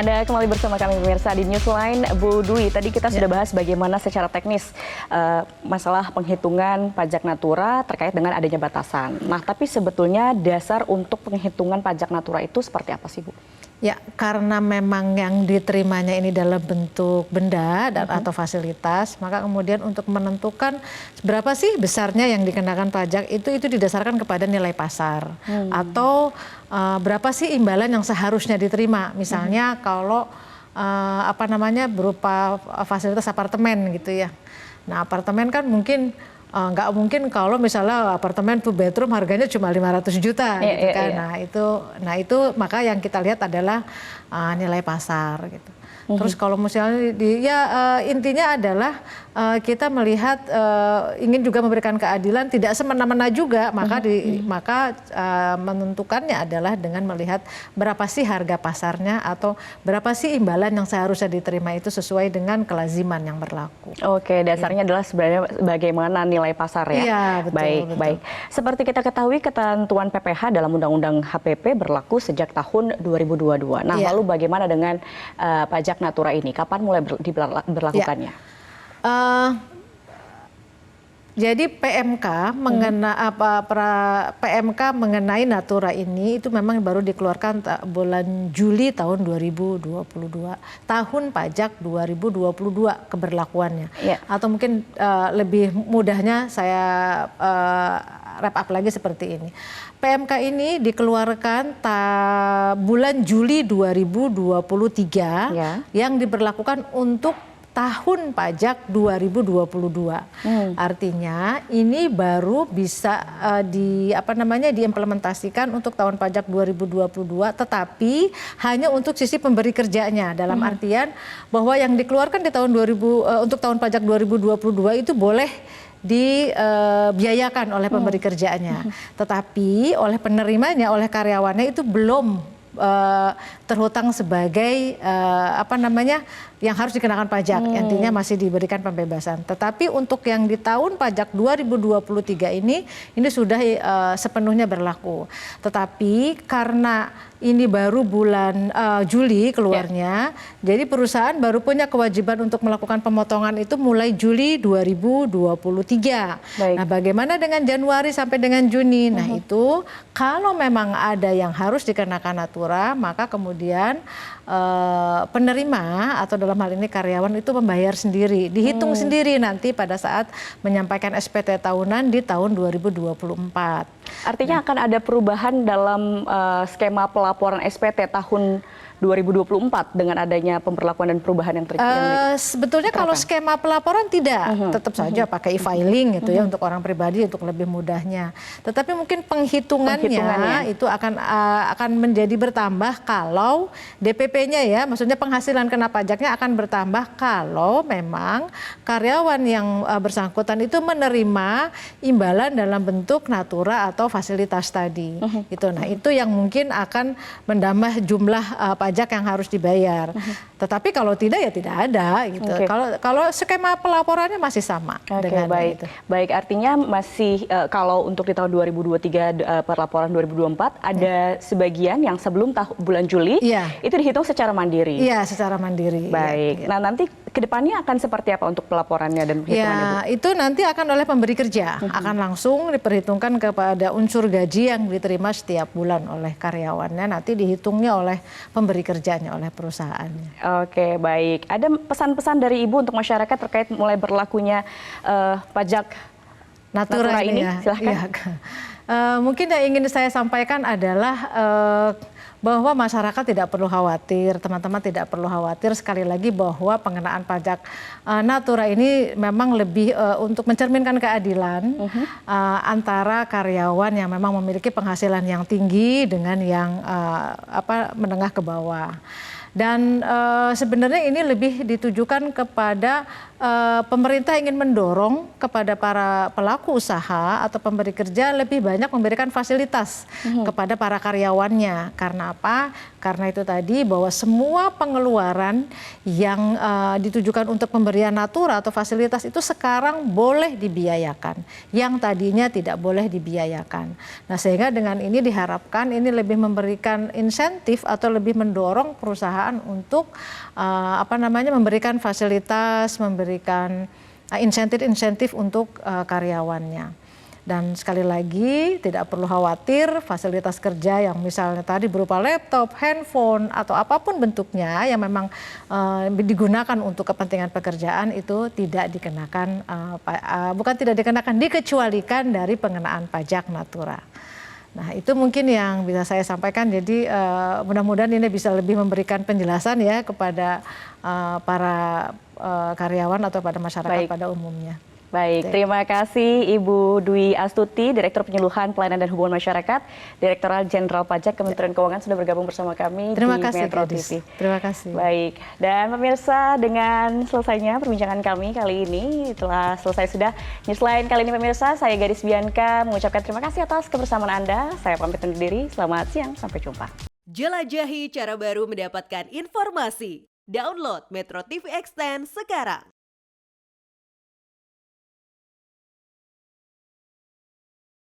Anda kembali bersama kami pemirsa di Newsline. Bu Dwi, tadi kita sudah bahas bagaimana secara teknis masalah penghitungan pajak natura terkait dengan adanya batasan. Nah, tapi sebetulnya dasar untuk penghitungan pajak natura itu seperti apa sih, Bu? Ya, karena memang yang diterimanya ini dalam bentuk benda atau fasilitas, maka kemudian untuk menentukan berapa sih besarnya yang dikenakan pajak itu didasarkan kepada nilai pasar atau berapa sih imbalan yang seharusnya diterima. Misalnya kalau berupa fasilitas apartemen gitu ya. Nah, apartemen kan mungkin nggak mungkin kalau misalnya apartemen 2 bedroom harganya cuma 500 juta gitu kan. Nah itu maka yang kita lihat adalah nilai pasar gitu. Terus kalau misalnya intinya adalah kita melihat ingin juga memberikan keadilan, tidak semena-mena juga, maka menentukannya adalah dengan melihat berapa sih harga pasarnya atau berapa sih imbalan yang seharusnya diterima itu sesuai dengan kelaziman yang berlaku. Oke, dasarnya adalah sebenarnya bagaimana nilai pasar ya. Iya, betul. Baik. Seperti kita ketahui ketentuan PPh dalam Undang-Undang HPP berlaku sejak tahun 2022. Nah, lalu bagaimana dengan pajak natura ini? Kapan mulai diberlakukannya? Jadi PMK mengenai natura ini itu memang baru dikeluarkan bulan Juli tahun 2022. Tahun pajak 2022 keberlakuannya. Atau mungkin lebih mudahnya saya wrap up lagi seperti ini. PMK ini dikeluarkan bulan Juli 2023 yang diberlakukan untuk tahun pajak 2022. Artinya ini baru bisa diimplementasikan untuk tahun pajak 2022, tetapi hanya untuk sisi pemberi kerjanya. Dalam artian bahwa yang dikeluarkan di tahun untuk tahun pajak 2022 itu boleh dibiayakan oleh pemberi kerjanya, tetapi oleh penerimanya, oleh karyawannya itu belum terhutang sebagai yang harus dikenakan pajak, intinya masih diberikan pembebasan. Tetapi untuk yang di tahun pajak 2023 ini sudah sepenuhnya berlaku. Tetapi karena ini baru bulan Juli keluarnya, jadi perusahaan baru punya kewajiban untuk melakukan pemotongan itu mulai Juli 2023. Nah, bagaimana dengan Januari sampai dengan Juni? Nah, itu kalau memang ada yang harus dikenakan natura, maka kemudian penerima atau dalam hal ini karyawan itu membayar sendiri, dihitung sendiri nanti pada saat menyampaikan SPT tahunan di tahun 2024. Artinya akan ada perubahan dalam skema pelaporan SPT tahun 2024 dengan adanya pemberlakuan dan perubahan yang terjadi. Sebetulnya kalau skema pelaporan tidak, tetap saja pakai e-filing gitu ya untuk orang pribadi untuk lebih mudahnya. Tetapi mungkin penghitungannya itu akan menjadi bertambah kalau DPP-nya ya, maksudnya penghasilan kena pajaknya akan bertambah kalau memang karyawan yang bersangkutan itu menerima imbalan dalam bentuk natura atau fasilitas tadi. Gitu. Nah, itu yang mungkin akan menambah jumlah pajak yang harus dibayar. Tetapi kalau tidak ya tidak ada gitu. Kalau skema pelaporannya masih sama dengan itu. Baik, artinya masih kalau untuk di tahun 2023 pelaporan 2024 ada sebagian yang sebelum bulan Juli itu dihitung secara mandiri. Iya, secara mandiri. Baik. Nah, nanti kedepannya akan seperti apa untuk pelaporannya dan perhitungannya? Itu nanti akan oleh pemberi kerja, akan langsung diperhitungkan kepada unsur gaji yang diterima setiap bulan oleh karyawannya, nanti dihitungnya oleh pemberi kerjanya, oleh perusahaannya. Oke, baik. Ada pesan-pesan dari Ibu untuk masyarakat terkait mulai berlakunya pajak natura ini? Silahkan. Mungkin yang ingin saya sampaikan adalah bahwa masyarakat tidak perlu khawatir, teman-teman tidak perlu khawatir, sekali lagi bahwa pengenaan pajak natura ini memang lebih untuk mencerminkan keadilan antara karyawan yang memang memiliki penghasilan yang tinggi dengan yang menengah ke bawah. Dan sebenarnya ini lebih ditujukan kepada pemerintah ingin mendorong kepada para pelaku usaha atau pemberi kerja lebih banyak memberikan fasilitas kepada para karyawannya. Karena apa? Karena itu tadi bahwa semua pengeluaran yang ditujukan untuk pemberian natura atau fasilitas itu sekarang boleh dibiayakan, yang tadinya tidak boleh dibiayakan. Nah, sehingga dengan ini diharapkan ini lebih memberikan insentif atau lebih mendorong perusahaan perusahaan untuk memberikan fasilitas, memberikan insentif-insentif untuk karyawannya. Dan sekali lagi tidak perlu khawatir fasilitas kerja yang misalnya tadi berupa laptop, handphone atau apapun bentuknya yang memang digunakan untuk kepentingan pekerjaan itu tidak dikenakan, dikecualikan dari pengenaan pajak natura. Nah itu mungkin yang bisa saya sampaikan, jadi mudah-mudahan ini bisa lebih memberikan penjelasan ya kepada para karyawan atau pada masyarakat pada umumnya. Baik, terima kasih Ibu Dwi Astuti, Direktur Penyuluhan Pelayanan dan Hubungan Masyarakat, Direktorat Jenderal Pajak Kementerian Keuangan sudah bergabung bersama kami di Metro TV. Terima kasih. Baik, dan pemirsa dengan selesainya perbincangan kami kali ini, telah selesai sudah Newsline kali ini pemirsa, saya Gadis Bianca mengucapkan terima kasih atas kebersamaan Anda. Saya pamit undur diri, selamat siang, sampai jumpa. Jelajahi cara baru mendapatkan informasi. Download Metro TV Extend sekarang.